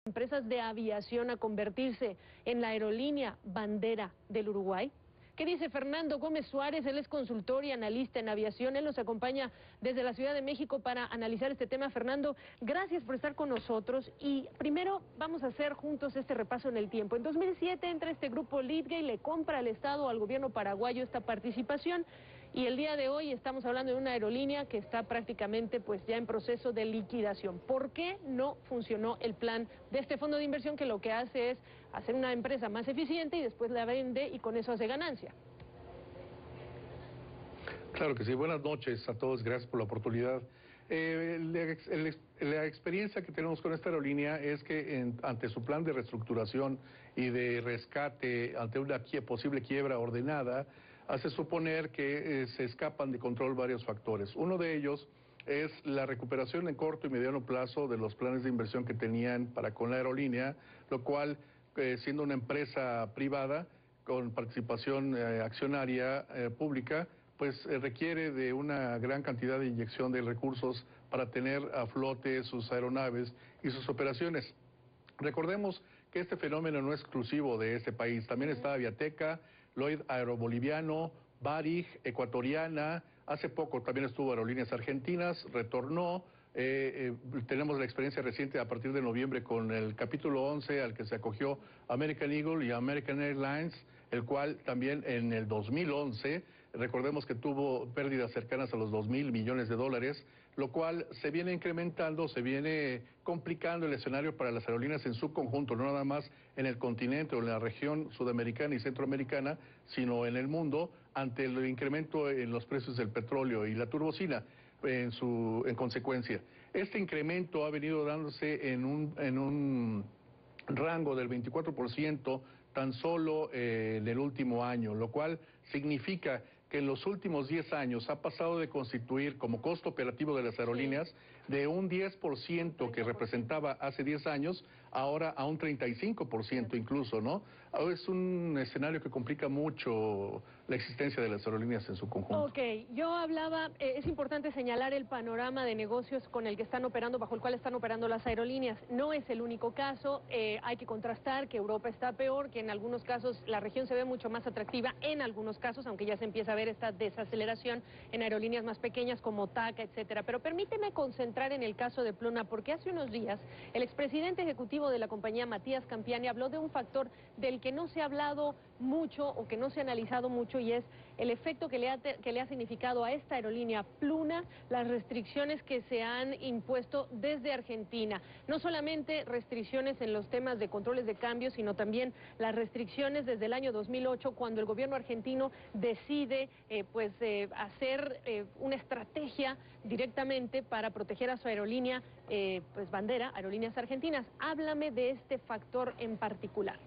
Empresas de aviación a convertirse en la aerolínea bandera del Uruguay? ¿Qué dice Fernando Gómez Suárez? Él es consultor y analista en aviación. Él nos acompaña desde la Ciudad de México para analizar este tema. Fernando, gracias por estar con nosotros. Y primero vamos a hacer juntos este repaso en el tiempo. En 2007 entra este grupo Leadgate, le compra al Estado, al gobierno paraguayo, esta participación. Y el día de hoy estamos hablando de una aerolínea que está prácticamente pues ya en proceso de liquidación. ¿Por qué no funcionó el plan de este fondo de inversión que lo que hace es hacer una empresa más eficiente y después la vende y con eso hace ganancia? Claro que sí, buenas noches a todos, gracias por la oportunidad. La experiencia que tenemos con esta aerolínea es que ante su plan de reestructuración y de rescate, ante una posible quiebra ordenada, hace suponer que se escapan de control varios factores. Uno de ellos es la recuperación en corto y mediano plazo de los planes de inversión que tenían para con la aerolínea, lo cual, siendo una empresa privada con participación accionaria pública, pues requiere de una gran cantidad de inyección de recursos para tener a flote sus aeronaves y sus operaciones. Recordemos que este fenómeno no es exclusivo de este país, también está Aviateca, Lloyd Aeroboliviano, Varig, Ecuatoriana, hace poco también estuvo Aerolíneas Argentinas, retornó. Tenemos la experiencia reciente a partir de noviembre con el capítulo 11 al que se acogió American Eagle y American Airlines, el cual también en el 2011, recordemos que tuvo pérdidas cercanas a los 2.000 millones de dólares, lo cual se viene incrementando, se viene complicando el escenario para las aerolíneas en su conjunto, no nada más en el continente o en la región sudamericana y centroamericana, sino en el mundo, ante el incremento en los precios del petróleo y la turbocina. En consecuencia, este incremento ha venido dándose en un rango del 24% tan solo en el último año, lo cual significa que en los últimos 10 años ha pasado de constituir como costo operativo de las aerolíneas de un 10% que representaba hace 10 años, ahora a un 35% incluso, ¿no? Ahora es un escenario que complica mucho la existencia de las aerolíneas en su conjunto. Ok, yo hablaba, es importante señalar el panorama de negocios con el que están operando, bajo el cual están operando las aerolíneas. No es el único caso, hay que contrastar que Europa está peor, que en algunos casos la región se ve mucho más atractiva, en algunos casos, aunque ya se empieza a ver esta desaceleración en aerolíneas más pequeñas como TACA, etcétera. Pero permíteme concentrar en el caso de Pluna, porque hace unos días el expresidente ejecutivo de la compañía, Matías Campiani, habló de un factor del que no se ha hablado mucho o que no se ha analizado mucho, y es el efecto que le ha significado a esta aerolínea Pluna las restricciones que se han impuesto desde Argentina. No solamente restricciones en los temas de controles de cambio, sino también las restricciones desde el año 2008, cuando el gobierno argentino decide hacer una estrategia directamente para proteger a su aerolínea bandera, Aerolíneas Argentinas. Háblame de este factor en particular.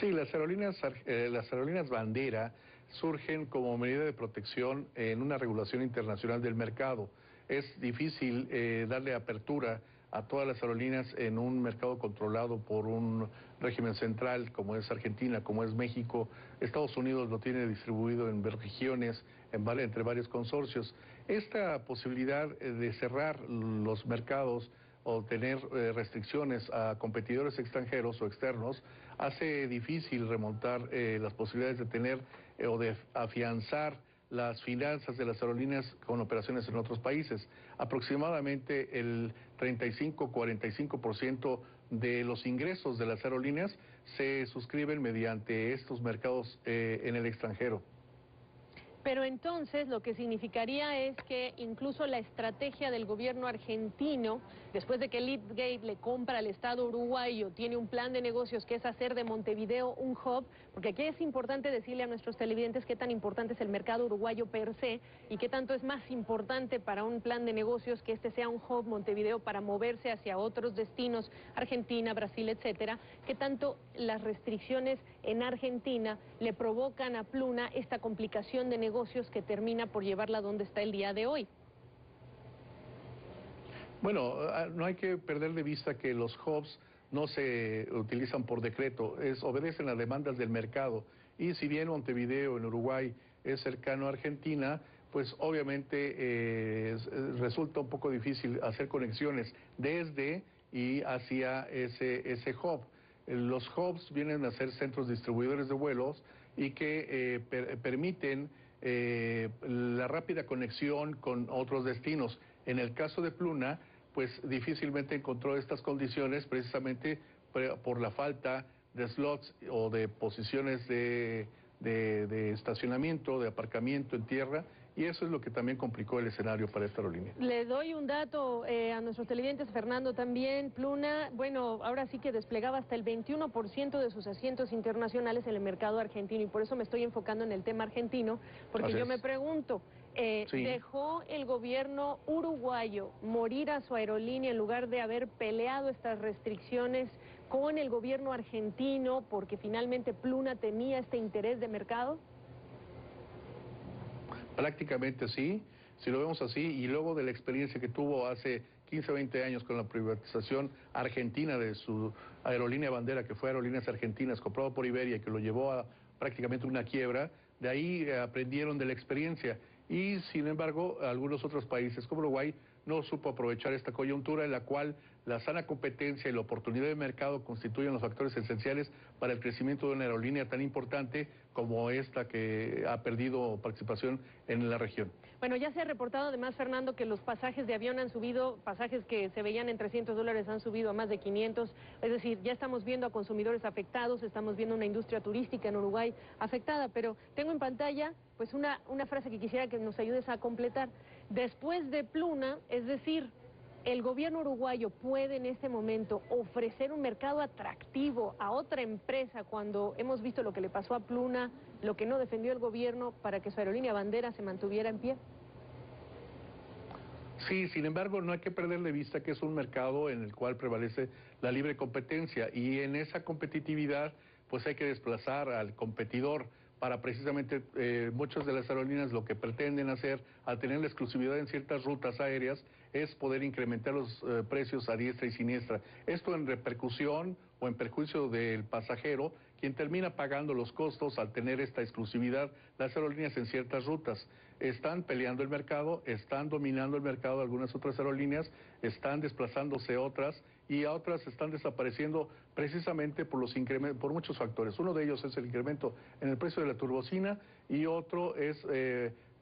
Sí, las aerolíneas bandera surgen como medida de protección en una regulación internacional del mercado. Es difícil darle apertura a todas las aerolíneas en un mercado controlado por un régimen central como es Argentina, como es México. Estados Unidos lo tiene distribuido en regiones, entre varios consorcios. Esta posibilidad de cerrar los mercados o tener restricciones a competidores extranjeros o externos hace difícil remontar las posibilidades de tener o de afianzar las finanzas de las aerolíneas con operaciones en otros países. Aproximadamente el 35-45% de los ingresos de las aerolíneas se suscriben mediante estos mercados en el extranjero. Pero entonces lo que significaría es que incluso la estrategia del gobierno argentino, después de que Leadgate le compra al Estado uruguayo, tiene un plan de negocios que es hacer de Montevideo un hub, porque aquí es importante decirle a nuestros televidentes qué tan importante es el mercado uruguayo per se y qué tanto es más importante para un plan de negocios que este sea un hub Montevideo para moverse hacia otros destinos, Argentina, Brasil, etcétera, qué tanto las restricciones en Argentina le provocan a Pluna esta complicación de negocios que termina por llevarla donde está el día de hoy. Bueno, no hay que perder de vista que los hubs no se utilizan por decreto, obedecen a demandas del mercado. Y si bien Montevideo en Uruguay es cercano a Argentina, pues obviamente resulta un poco difícil hacer conexiones desde y hacia ese hub. Los hubs vienen a ser centros distribuidores de vuelos y que permiten la rápida conexión con otros destinos. En el caso de Pluna, pues difícilmente encontró estas condiciones precisamente por la falta de slots o de posiciones de estacionamiento, de aparcamiento en tierra, y eso es lo que también complicó el escenario para esta aerolínea. Le doy un dato a nuestros televidentes, Fernando, también. Pluna, bueno, ahora sí que desplegaba hasta el 21% de sus asientos internacionales en el mercado argentino, y por eso me estoy enfocando en el tema argentino, porque yo me pregunto, sí. ¿dejó el gobierno uruguayo morir a su aerolínea en lugar de haber peleado estas restricciones con el gobierno argentino porque finalmente Pluna tenía este interés de mercado? Prácticamente sí, si lo vemos así, y luego de la experiencia que tuvo hace 15 o 20 años con la privatización argentina de su aerolínea bandera, que fue Aerolíneas Argentinas, comprado por Iberia, y que lo llevó a prácticamente una quiebra, de ahí aprendieron de la experiencia. Y sin embargo, algunos otros países como Uruguay no supo aprovechar esta coyuntura en la cual la sana competencia y la oportunidad de mercado constituyen los factores esenciales para el crecimiento de una aerolínea tan importante como esta que ha perdido participación en la región. Bueno, ya se ha reportado además, Fernando, que los pasajes de avión han subido, pasajes que se veían en $300 han subido a más de 500, es decir, ya estamos viendo a consumidores afectados, estamos viendo una industria turística en Uruguay afectada, pero tengo en pantalla pues una frase que quisiera que nos ayudes a completar. Después de Pluna, es decir, ¿el gobierno uruguayo puede en este momento ofrecer un mercado atractivo a otra empresa cuando hemos visto lo que le pasó a Pluna, lo que no defendió el gobierno para que su aerolínea bandera se mantuviera en pie? Sí, sin embargo, no hay que perder de vista que es un mercado en el cual prevalece la libre competencia, y en esa competitividad pues hay que desplazar al competidor para precisamente muchas de las aerolíneas lo que pretenden hacer al tener la exclusividad en ciertas rutas aéreas es poder incrementar los precios a diestra y siniestra. Esto en repercusión o en perjuicio del pasajero, quien termina pagando los costos al tener esta exclusividad. Las aerolíneas en ciertas rutas están peleando el mercado, están dominando el mercado algunas otras aerolíneas, están desplazándose otras, y a otras están desapareciendo precisamente por los incrementos, por muchos factores. Uno de ellos es el incremento en el precio de la turbocina, y otro es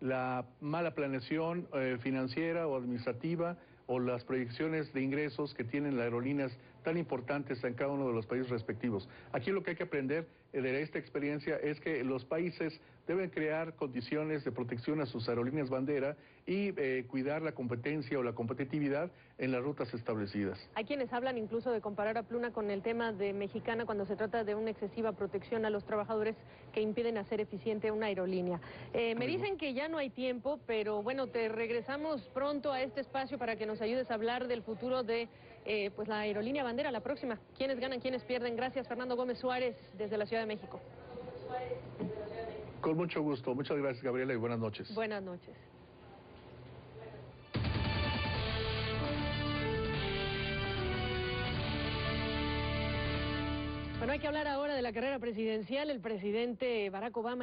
la mala planeación financiera o administrativa, o las proyecciones de ingresos que tienen las aerolíneas tan importantes en cada uno de los países respectivos. Aquí lo que hay que aprender de esta experiencia es que los países deben crear condiciones de protección a sus aerolíneas bandera y cuidar la competencia o la competitividad en las rutas establecidas. Hay quienes hablan incluso de comparar a Pluna con el tema de Mexicana cuando se trata de una excesiva protección a los trabajadores que impiden hacer eficiente una aerolínea. Me dicen que ya no hay tiempo, pero bueno, te regresamos pronto a este espacio para que nos ayudes a hablar del futuro de pues la aerolínea bandera, la próxima. ¿Quiénes ganan, quiénes pierden? Gracias, Fernando Gómez Suárez, desde la Ciudad de México. Con mucho gusto. Muchas gracias, Gabriela, y buenas noches. Buenas noches. Bueno, hay que hablar ahora de la carrera presidencial. El presidente Barack Obama